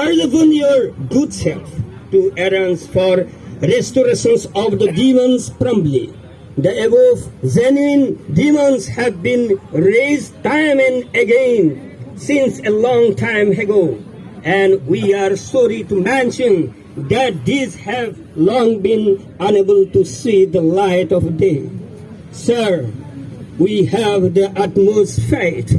charge upon your good self to arrange for restorations of the demons promptly. The above genuine demons have been raised time and again since a long time ago, and we are sorry to mention that these have long been unable to see the light of day. Sir, we have the utmost faith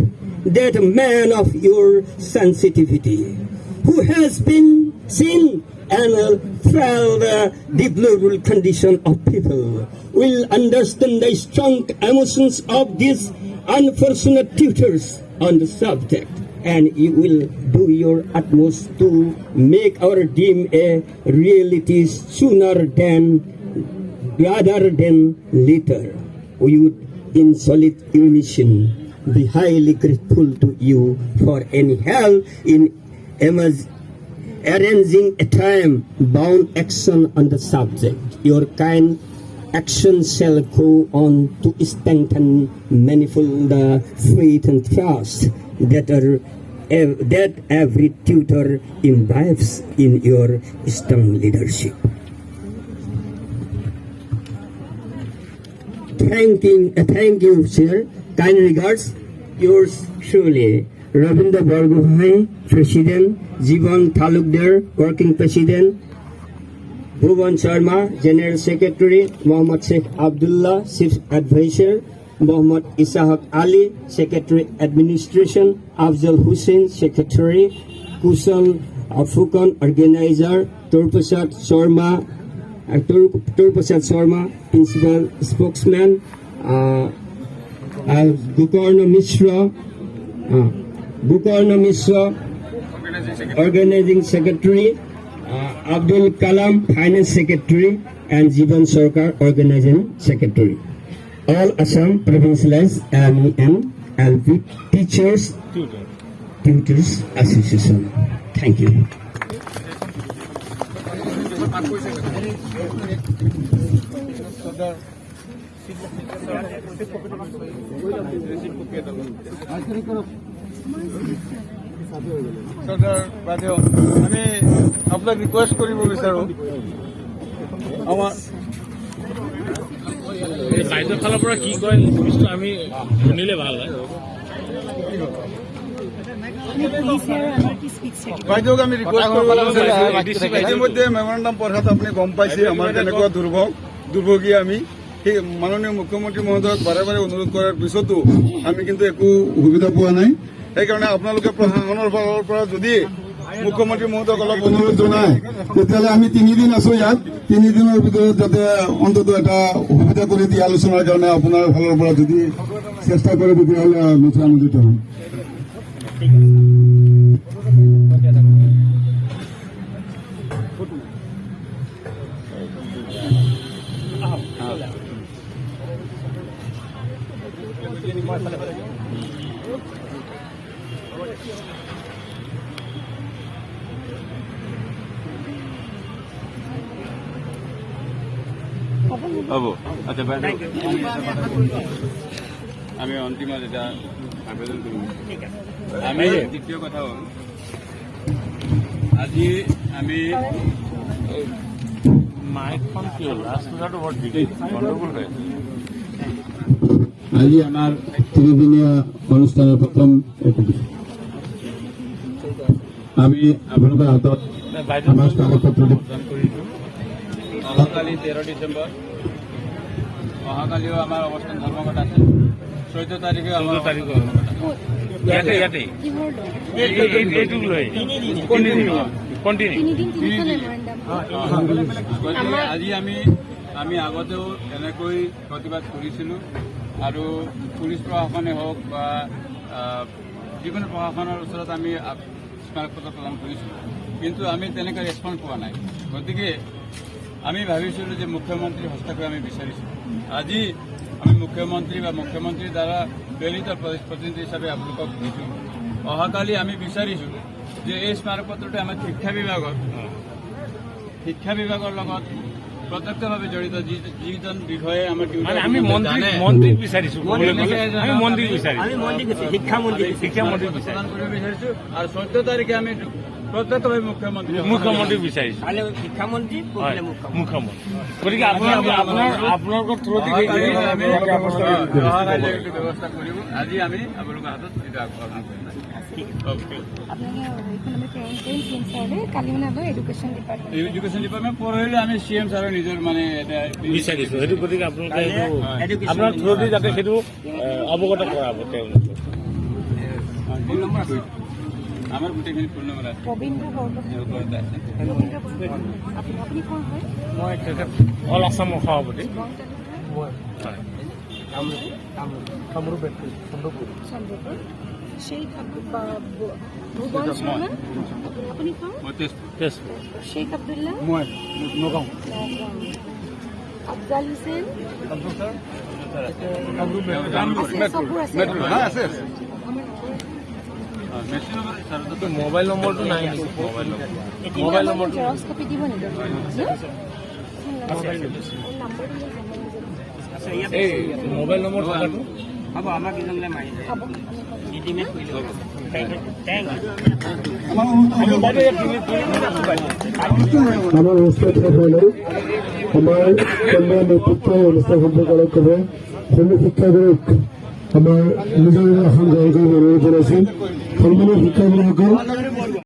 that a man of your sensitivity, who has been seen and felt the deplorable condition of people, will understand the strong emotions of these unfortunate tutors on the subject, and you will do your utmost to make our dream a reality sooner than rather than later. We would, in solid unison, be highly grateful to you for any help in arranging a time-bound action on the subject. Your kind action shall go on to strengthen manifold the faith and trust that every tutor imbibes in your strong leadership. Thank you, sir. Kind regards, yours truly, Rabindra Bargohai, President, Jivan Talukdar, Working President, Bhuvan Sharma, General Secretary, Muhammad Sheikh Abdullah, Chief Advisor, Muhammad Ishaq Ali, Secretary Administration, Afzal Hussain, Secretary, Kusal Fukan, Organizer, Turpasat Sharma, Principal Spokesman, Gukarna Mishra, Organizing Secretary, Abdul Kalam, Finance Secretary, and Jivan Sarkar, Organizing Secretary. All Assam Provincialized LV Tutors Association. Thank you. আমি আপোনাক request কৰিব বিচাৰো আমাৰ বাইদেউৰ ফালৰ পৰা কি কয় নিৰ্দিষ্ট আমি শুনিলে ভাল হয়। বাইদেউক আমি ৰিকুৱেষ্ট কৰিব বিচাৰিছো, ইতিমধ্যে মেমৰেণ্ডাম পঢ়াত আপুনি গম পাইছে আমাৰ কেনেকুৱা দুৰ্ভোগী আমি। সেই মাননীয় মুখ্যমন্ত্ৰী মহোদয়ক বাৰে বাৰে অনুৰোধ কৰাৰ পিছতো আমি কিন্তু একো সুবিধা পোৱা নাই। সেইকাৰণে আপোনালোকে প্ৰশাসনৰ ফালৰ পৰা যদি মুখ্যমন্ত্ৰী মহোদয়ক অলপ অনুৰোধ জনায়, তেতিয়াহ'লে আমি 3 দিন আছো ইয়াত, 3 দিনৰ ভিতৰত যাতে অন্তত এটা সুবিধা কৰি দিয়ে আলোচনাৰ কাৰণে আপোনাৰ ফালৰ পৰা যদি চেষ্টা কৰে তেতিয়াহ'লে নিশ্চয় আনন্দিত হ'ম। হ'ব আচ্ছা বাইদেউ আমি অন্তিম এটা আবেদন কৰিম। আমি দ্বিতীয় কথা হ'ল আজি আমি মাইকখন কি হ'ল ৰাস্তাটো বৰ গণ্ডগোল হৈ আছে। আজি আমাৰ 3 দিনীয়া অনুষ্ঠানৰ প্ৰথম আমি আপোনালোকৰ হাতত আমাৰ কাগজপত্ৰ অহাকালি 13 ডিচেম্বৰ, অহাকালিও আমাৰ অৱস্থান ধৰ্মঘট আছে। 14 তাৰিখে আমাৰ আজি আমি আগতেও এনেকৈ প্ৰতিবাদ কৰিছিলোঁ আৰু পুলিচ প্ৰশাসনে হওক বা যিকোনো প্ৰশাসনৰ ওচৰত আমি স্মাৰকপত্ৰ প্ৰদান কৰিছিলোঁ, কিন্তু আমি তেনেকৈ ৰেছপন্স পোৱা নাই। গতিকে আমি ভাবিছিলোঁ যে মুখ্যমন্ত্ৰীৰ হস্তক্ষেপ আমি বিচাৰিছোঁ। আজি আমি মুখ্যমন্ত্ৰী বা মুখ্যমন্ত্ৰীৰ দ্বাৰা প্ৰেৰিত প্ৰতিনিধি হিচাপে আপোনালোকক দিছোঁ। অহাকালি আমি বিচাৰিছোঁ যে এই স্মাৰকপত্ৰটো আমাৰ শিক্ষা বিভাগৰ লগত প্ৰত্যক্ষভাৱে জড়িত যিজন বিষয়ে আমাৰ আমি মন্ত্ৰীক বিচাৰিছোঁ, শিক্ষামন্ত্ৰী প্ৰদান কৰিব বিচাৰিছোঁ। আৰু 14 তাৰিখে আমি প্ৰত্যেকভাৱে মুখ্যমন্ত্ৰী মুখ্যমন্ত্ৰী বিচাৰিছে কাইলৈ শিক্ষামন্ত্ৰী হয় পৰহিলৈ মুখ্যমন্ত্ৰী মুখ্যমন্ত্ৰী গতিকে আপোনালোকৰ থ্ৰুদি আমি অহাকালি এইটো ব্যৱস্থা কৰিম আজি আমি আপোনালোকৰ হাতত এইটো আগবঢ়াম এডুকেশ্যন ডিপাৰ্টমেণ্ট পৰহিলৈ আমি CM ছাৰৰ নিজৰ মানে এটা বিচাৰিছো সেইটো গতিকে আপোনালোকে আপোনাৰ থ্ৰুদি যাতে সেইটো অৱগত কৰাব তেওঁলোকে ফোন নম্বৰ আছে আমাৰ গোটেইখিনি ফোন নম্বৰ আছে মই তেখেত অল আছামৰ সভাপতি হয় শেখ ভুবন শৰ্মা আপুনি কোন তেজপুৰ শেখ আব্দুল্লাহ মই নগাঁও আফজাল হুছেইন আছে আছে মোবাইল নম্বৰটো নাই নেকি মোবাইল নম্বৰটো জেৰক্স কপি দিব নেকি এই মোবাইল নম্বৰ থকাটো হ'ব আমাক ইজনলৈ মাৰি হ'ব ইণ্টিমেট কৰি ল'ব থেংক ইউ আমার অনুষ্ঠান হলে আমার কন্যা নেতৃত্বে অনুষ্ঠান সম্পর্ক করে শ্রমিক শিক্ষাগুরুক আমার নিজের আসন গ্রহণ করে অনুরোধ করেছি সন্মানীয় শিক্ষাগুরুসকল